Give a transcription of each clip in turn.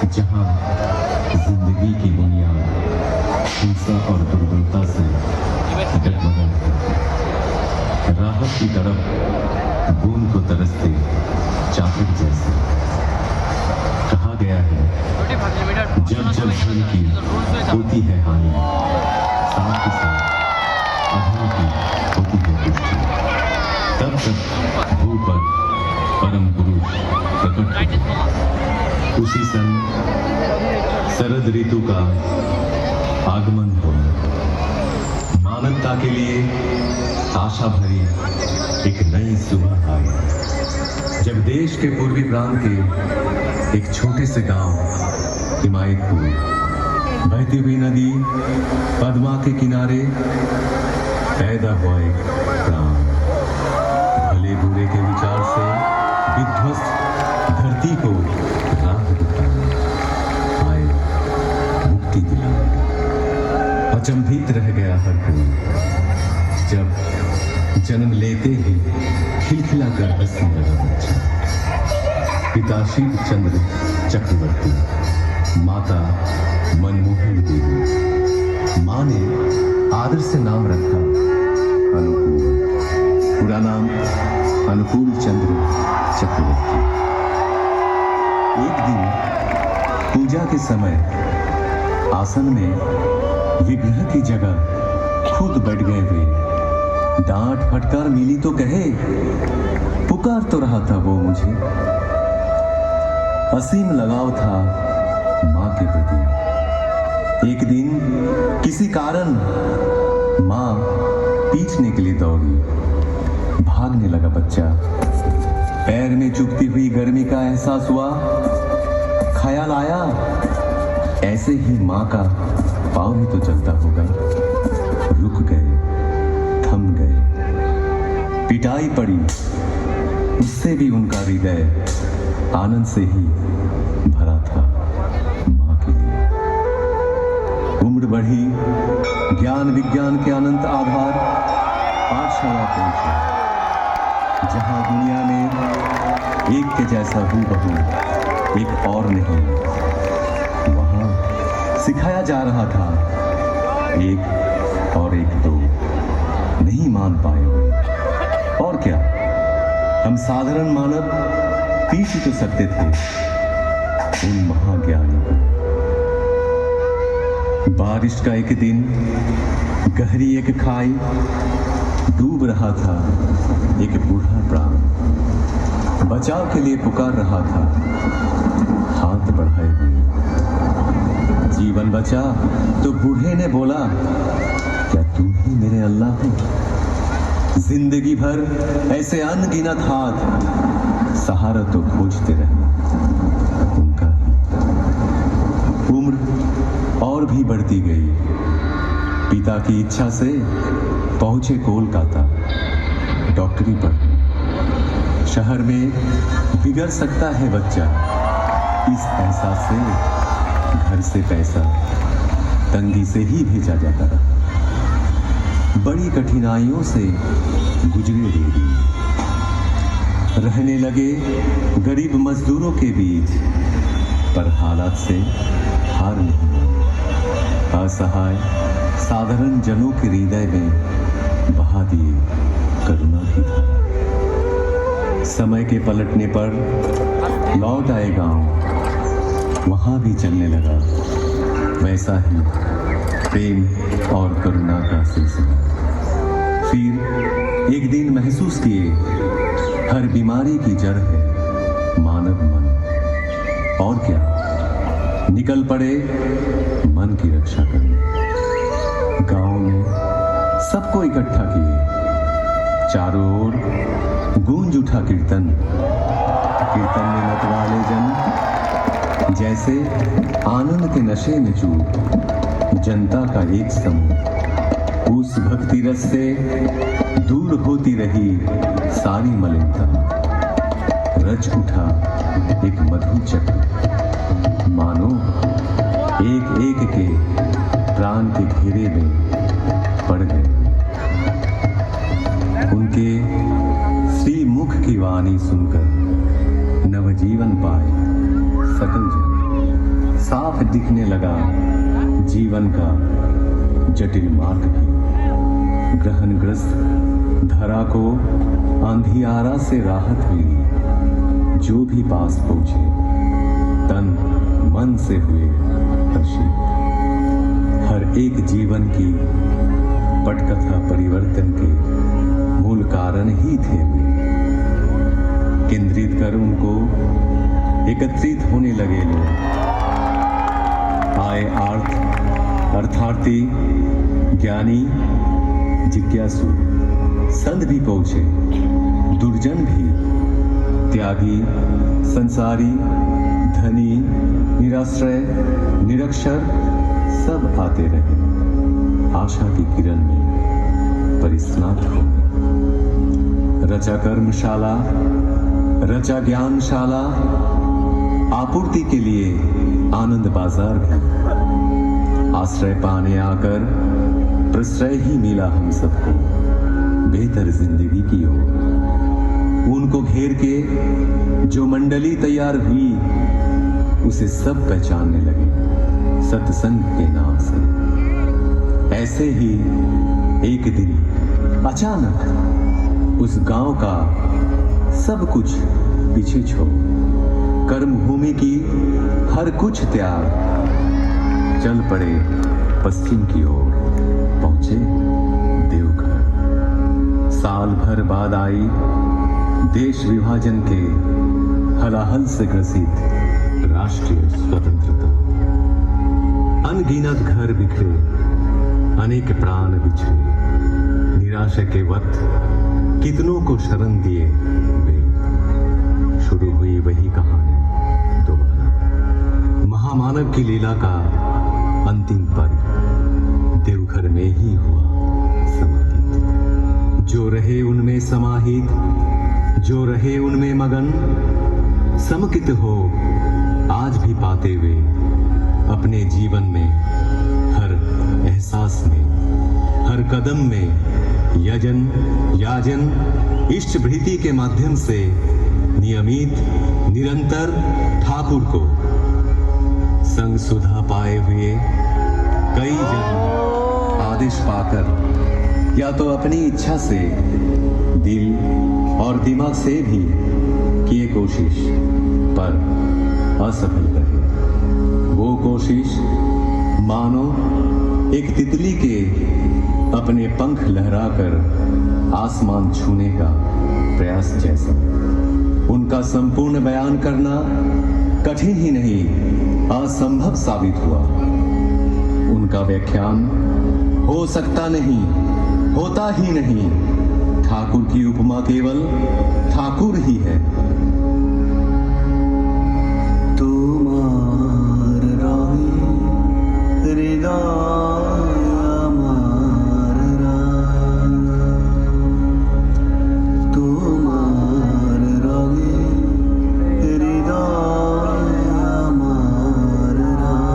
जहां जिंदगी की बुनियाद हिंसा और दुर्बलता से डगमगा है, राहत की तरफ बूंद को तरसते चाकर जैसे। कहा गया है जब जब धन की होती है हानि, साथ ही साथ अधर्म की होती है पुष्टि, तब तक भू पर परम पुरुष प्रकट हो। उसी सन शरद ऋतु का आगमन हो, मानवता के लिए आशा भरी एक नई सुबह आई, जब देश के पूर्वी प्रांत के एक छोटे से गांव हिमायतपुर, बहती हुई नदी पद्मा के किनारे पैदा हुआ एक प्राण। भले बुरे के विचार से विध्वस्त धरती को राह दिखाने आए, मुक्ति दिलाने। अचंभित रह गया हर कोई जब जन्म लेते ही खिलखिला कर हंसने लगा बच्चा। पिता शिव चंद्र चक्रवर्ती, माता मनमोहन देवी। माँ ने आदर से नाम रखा अनुकूल, पूरा नाम अनुकूल चंद्र चक्रवर्ती। एक दिन पूजा के समय आसन में विग्रह की जगह खुद बैठ गए वे। डांट फटकार मिली तो कहे, पुकार तो रहा था वो मुझे। असीम लगाव था माँ के प्रति। एक दिन किसी कारण माँ पीछने के लिए दौड़ी, भागने लगा बच्चा। पैर में चुभती हुई गर्मी का एहसास हुआ, ख्याल आया ऐसे ही माँ का पाँव ही तो चलता होगा। रुक गए, थम गए। पिटाई पड़ी, उससे भी उनका हृदय आनंद से ही भरा था माँ के लिए। उम्र बढ़ी, ज्ञान विज्ञान के अनंत आधार पाठशाला पहुंचे, जहां दुनिया में एक के जैसा हूबहू एक और नहीं। वहां सिखाया जा रहा था एक और एक दो। नहीं मान पाए और क्या, हम साधारण मानव पीछ ही तो सकते थे उन महाज्ञानी को। बारिश का एक दिन, गहरी एक खाई, डूब रहा था एक बूढ़ा प्राण। बचाव के लिए पुकार रहा था हाथ बढ़ाए हुए। जीवन बचा तो बूढ़े ने बोला, क्या तुम ही मेरे अल्लाह हो? जिंदगी भर ऐसे अनगिनत हाथ सहारा तो खोजते रहे उनका ही। उम्र और भी बढ़ती गई। पिता की इच्छा से पहुंचे कोलकाता डॉक्टरी पढ़ने। शहर में बिगड़ सकता है बच्चा, इस एहसास से घर से पैसा तंगी से ही भेजा जाता रहा। बड़ी कठिनाइयों से गुजरे रेडी, रहने लगे गरीब मजदूरों के बीच, पर हालात से हार नहीं मानी। असहाय साधारण जनों के हृदय में बहा दिए करुणा की धारा। समय के पलटने पर लौट आए गांव, वहां भी चलने लगा वैसा ही प्रेम और करुणा का सिलसिला। फिर एक दिन महसूस किए, हर बीमारी की जड़ है मानव मन। और क्या, निकल पड़े मन की रक्षा करने। गांव में सबको इकट्ठा किए, चारों ओर गूंज उठा कीर्तन। कीर्तन में मतवाले जन जैसे आनंद के नशे में चूर। जनता का एक समूह उस भक्ति रस से दूर होती रही सारी मलिनता। रच उठा एक मधु चक्र, मानो एक एक के प्राण के घेरे में पड़ गए। उनके श्री मुख की वाणी सुनकर नवजीवन पाए सकल जन। साफ दिखने लगा जीवन का जटिल मार्ग भी। ग्रहणग्रस्त धरा को अंधियारा से राहत मिली। जो भी पास पहुंचे तन मन से हुए हर्षित। हर एक जीवन की पटकथा परिवर्तन के मूल कारण ही थे वे। केंद्रित कर उनको एकत्रित होने लगे लोग। आए अर्थार्थी, ज्ञानी, जिज्ञासु, संत भी पहुंचे, दुर्जन भी, त्यागी, संसारी, धनी, निराश्रय, निरक्षर, सब आते रहे आशा की किरण में परिस्नात होने। रचा कर्मशाला, रचा ज्ञानशाला, आपूर्ति के लिए आनंद बाजार भी। आश्रय पाने आकर प्रश्रय ही मिला हम सबको बेहतर जिंदगी की ओर। उनको घेर के जो मंडली तैयार हुई उसे सब पहचानने लगे सत्संग के नाम से। ऐसे ही एक दिन अचानक उस गांव का सब कुछ पीछे छोड़ कर्म भूमि की हर कुछ त्याग चल पड़े पश्चिम की ओर। पहुंचे देवघर। साल भर बाद आई देश विभाजन के हलाहल से ग्रसित राष्ट्रीय स्वतंत्रता। अनगिनत घर बिखरे, अनेक प्राण बिछड़े। निराशा के वक्त कितनों को शरण दिए वे। शुरू हुई वही कहानी दोबारा। महामानव की लीला का अंतिम पर्व देवघर में ही हुआ समाहित। जो रहे उनमें समाहित, जो रहे उनमें मगन, समकित हो आज भी पाते हुए अपने जीवन में हर एहसास में, हर कदम में यजन, याजन, इष्ट भृति के माध्यम से नियमित निरंतर ठाकुर को संग सुधा पाए हुए कई जन आदेश पाकर या तो अपनी इच्छा से दिल और दिमाग से भी किए कोशिश पर असफल रहे। वो कोशिश मानो एक तितली के अपने पंख लहराकर आसमान छूने का प्रयास जैसा। उनका संपूर्ण बयान करना कठिन ही नहीं असंभव साबित हुआ। उनका व्याख्यान हो सकता नहीं, होता ही नहीं। ठाकुर की उपमा केवल ठाकुर ही है। तुम्हार राही हृदय अमर राम। तुम्हार राही हृदय अमर राम।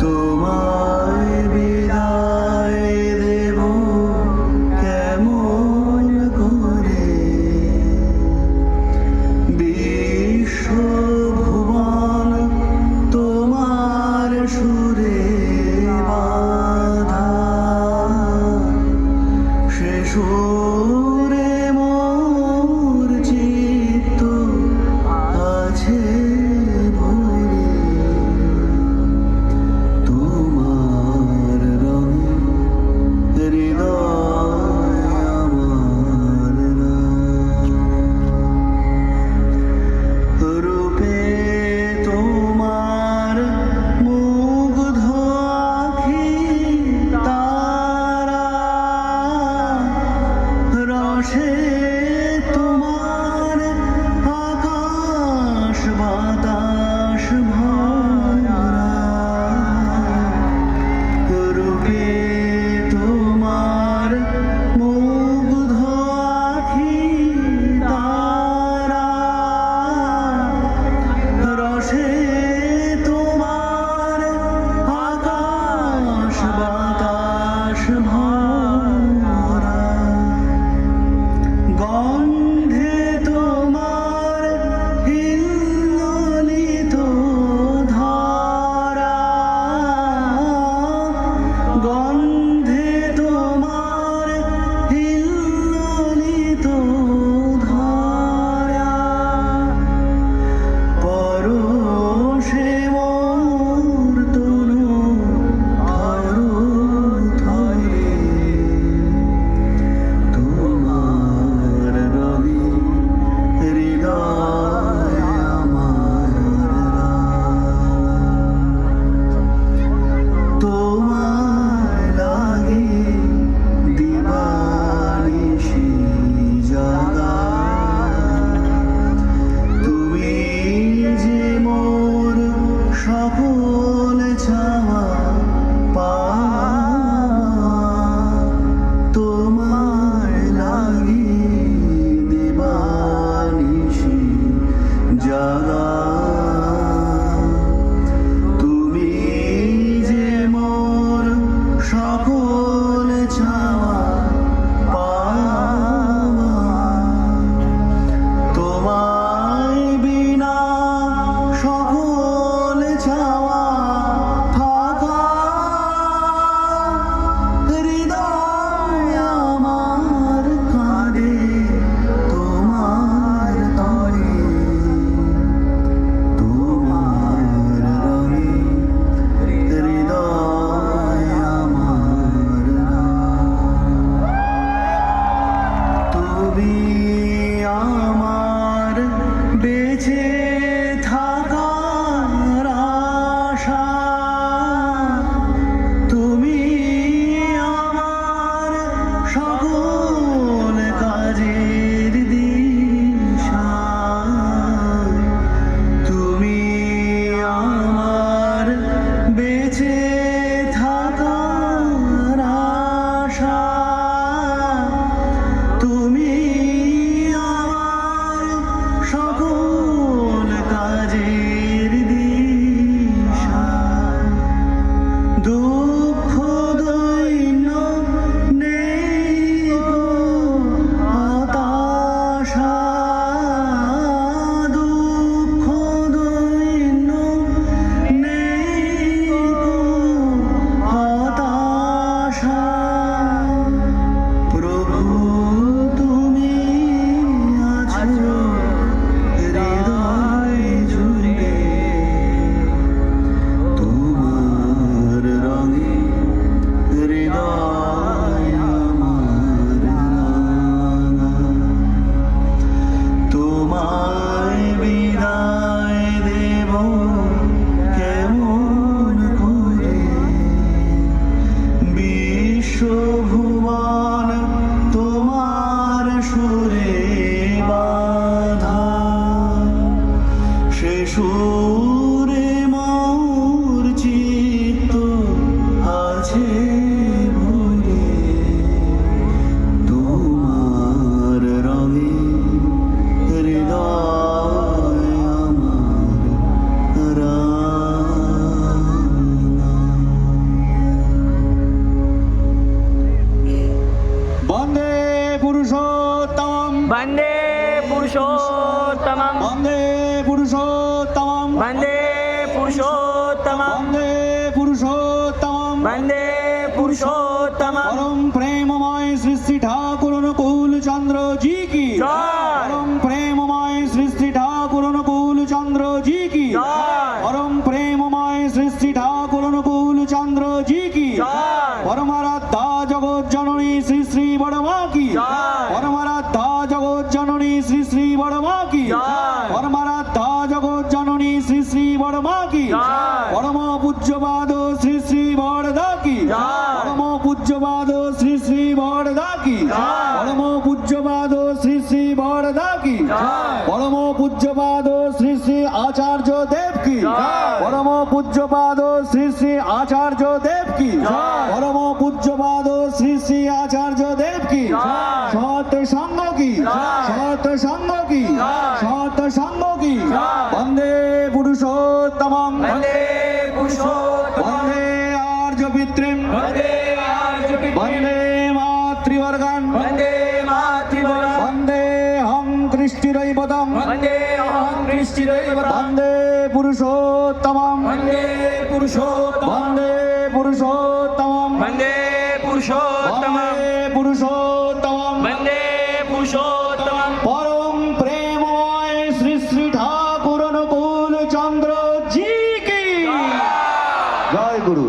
তোমায় বিদায় দেব কেমন করে। সুরে মোর চিত্ত আছে ভরে তোমার রঙে হৃদয় আমার রাঙা। বন্দে পুরুষোত্তম वन्दे पुरुषोत्तमं বন্দে পুরুষোত্তম वन्दे पुरुषोत्तमं বন্দে পুরুষোত্তম वन्दे पुरुषोत्तमं परम प्रेममय श्री श्री ठाकुर अनुकूल चंद्र जी की जय। परम प्रेममय श्री श्री ठाकुर अनुकूल चंद्र जी की जय। परम प्रेममय श्री श्री ठाकुर अनुकूल चंद्र जी की जय। परमाराध्या जगत जननी श्री श्री बड़मा की जय। परमाराध्या जगत जननी श्री श्री बड़मा की जय। परमाराध्या जगत जननी श्री श्री बड़मा की जय। परम पूज्यपाद श्री श्री बड़दा की जय। परम पूज्यपाद श्री श्री बड़दा की जय। परम पूज्यपाद श्री श्री बड़दा की जय। परम पूज्यपाद श्री श्री आचार्य देव की जय। परम पूज्यपाद श्री श्री आचार्य देव की जय। परम पूज्यपाद श्री श्री आचार्य देव की जय। सत संग की जय। सत संग की जय। सत संग की जय। वंदे पुरुषोत्तमं वन्दे पुरुषोत्तमं वंदे आर्य पितृं वन्दे आर्यपितॄन् वंदे मातृवर्गान् वन्दे मातृवर्गान् वंदे हं कृष्टिदैवतं वन्दे अहं कृष्णदैवतं वंदे पुरुषोत्तमं वन्दे पुरुषोत्तमं वंदे पुरुषोत्तमं वन्दे पुरुषोत्तमं वंदे पुरुषोत्तमं वन्दे पुरुषोत्तमं परम प्रेममय श्री श्री ठाकुर अनुकूल चंद्र जी की जय गुरु।